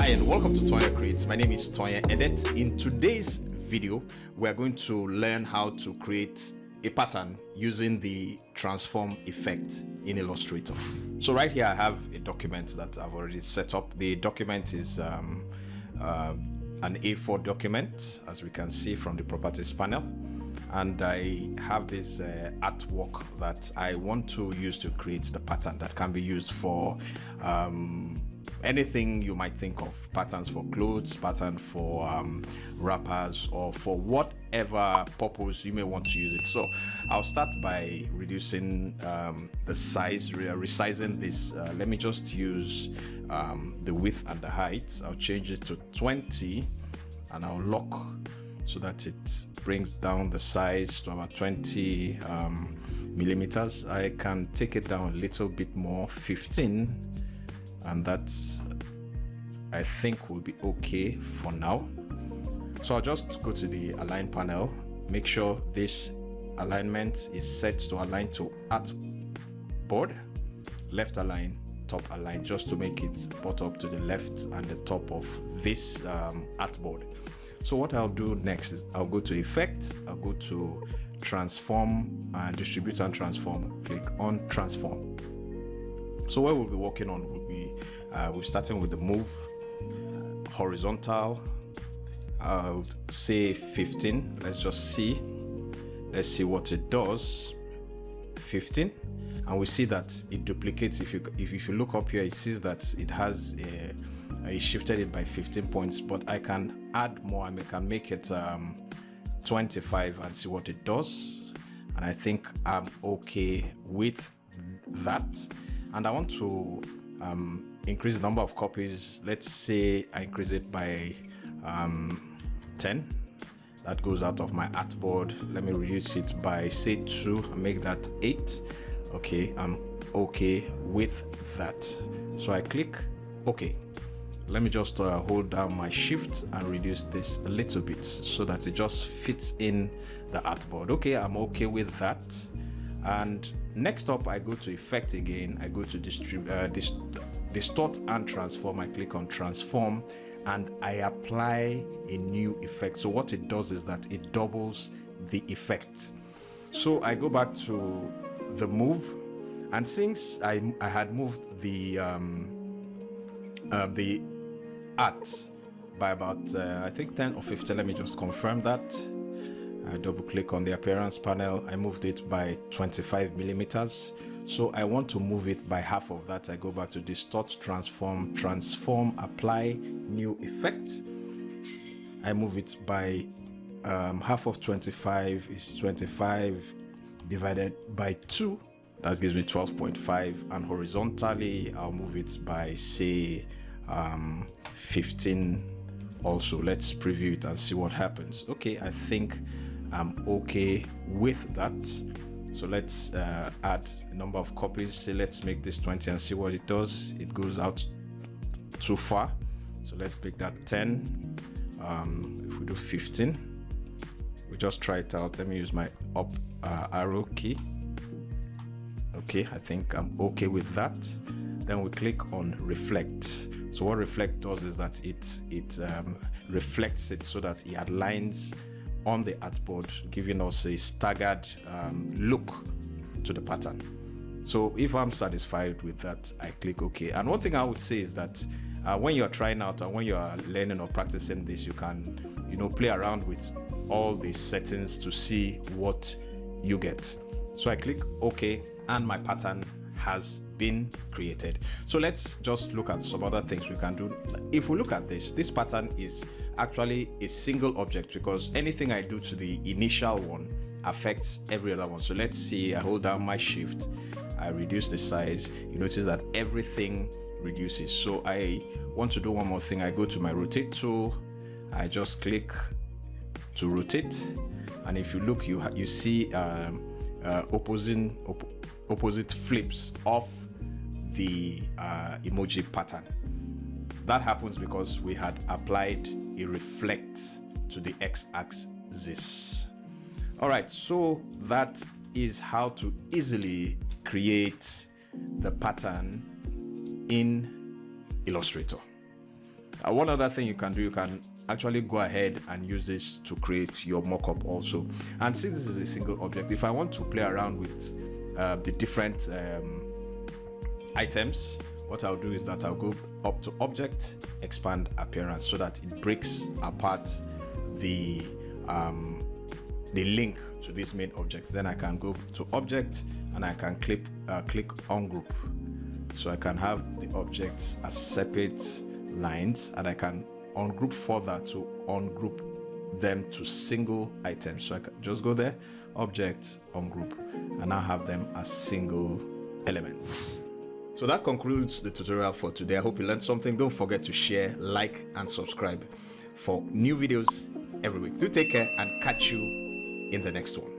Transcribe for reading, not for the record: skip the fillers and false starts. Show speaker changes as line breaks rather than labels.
Hi and welcome to Tonya Creates. My name is Tonya Edit. In today's video, we're going to learn how to create a pattern using the transform effect in Illustrator. So right here I have a document that I've already set up. The document is an A4 document, as we can see from the properties panel. And I have this artwork that I want to use to create the pattern that can be used for anything you might think of. Patterns for clothes, pattern for wrappers, or for whatever purpose you may want to use it. So I'll start by reducing the size, resizing this. Let me just use the width and the height. I'll change it to 20 and I'll lock so that it brings down the size to about 20 millimeters. I can take it down a little bit more, 15, and that's, I think, will be okay for now. So I'll just go to the align panel, make sure this alignment is set to align to artboard, left align, top align, just to make it butt up to the left and the top of this artboard. So what I'll do next is I'll go to effect, I'll go to transform, distribute and transform, click on transform. So what we'll be working on will be we're starting with the move horizontal. I'll say 15. Let's see what it does. 15, and we see that it duplicates. If you look up here, it sees that it has it shifted it by 15 points, but I can add more and I can make it 25 and see what it does. And I think I'm okay with that. And I want to increase the number of copies. Let's say I increase it by 10. That goes out of my artboard. Let me reduce it by, say, 2 and make that 8. Okay, I'm okay with that. So I click OK. Let me just hold down my shift and reduce this a little bit so that it just fits in the artboard. Okay, I'm okay with that. And next up, I go to effect again. I go to distort and transform. I click on transform and I apply a new effect. So what it does is that it doubles the effect. So I go back to the move, and since I had moved the art by about I think 10 or 15, let me just confirm that. I double click on the appearance panel. I moved it by 25 millimeters. So I want to move it by half of that. I go back to distort, transform, apply new effect. I move it by half of 25 is 25 divided by 2. That gives me 12.5. And horizontally, I'll move it by, say, 15 also. Let's preview it and see what happens. Okay, I think I'm okay with that. So let's add a number of copies. Say let's make this 20 and see what it does. It goes out too far, so let's make that 10. If we do 15, we just try it out. Let me use my up arrow key. Okay, I think I'm okay with that. Then we click on reflect. So what reflect does is that it reflects it so that it aligns on the artboard, giving us a staggered look to the pattern. So if I'm satisfied with that, I click OK. And one thing I would say is that when you're trying out and when you are learning or practicing this, you can, play around with all the settings to see what you get. So I click OK, and my pattern has been created. So let's just look at some other things we can do. If we look at this pattern is actually a single object, because anything I do to the initial one affects every other one. So let's see, I hold down my shift, I reduce the size, you notice that everything reduces. So I want to do one more thing. I go to my rotate tool, I just click to rotate, and if you look, you see opposite flips of the emoji pattern. That happens because we had applied a reflect to the x-axis. All right, so that is how to easily create the pattern in Illustrator. One other thing you can do, you can actually go ahead and use this to create your mockup also. And since this is a single object, if I want to play around with the different items, what I'll do is that I'll go up to Object, Expand Appearance, so that it breaks apart the link to these main objects. Then I can go to Object and I can click Ungroup, so I can have the objects as separate lines, and I can ungroup further to ungroup them to single items. So I can just go there, Object, Ungroup, and I have them as single elements. So that concludes the tutorial for today. I hope you learned something. Don't forget to share, like, and subscribe for new videos every week. Do take care and catch you in the next one.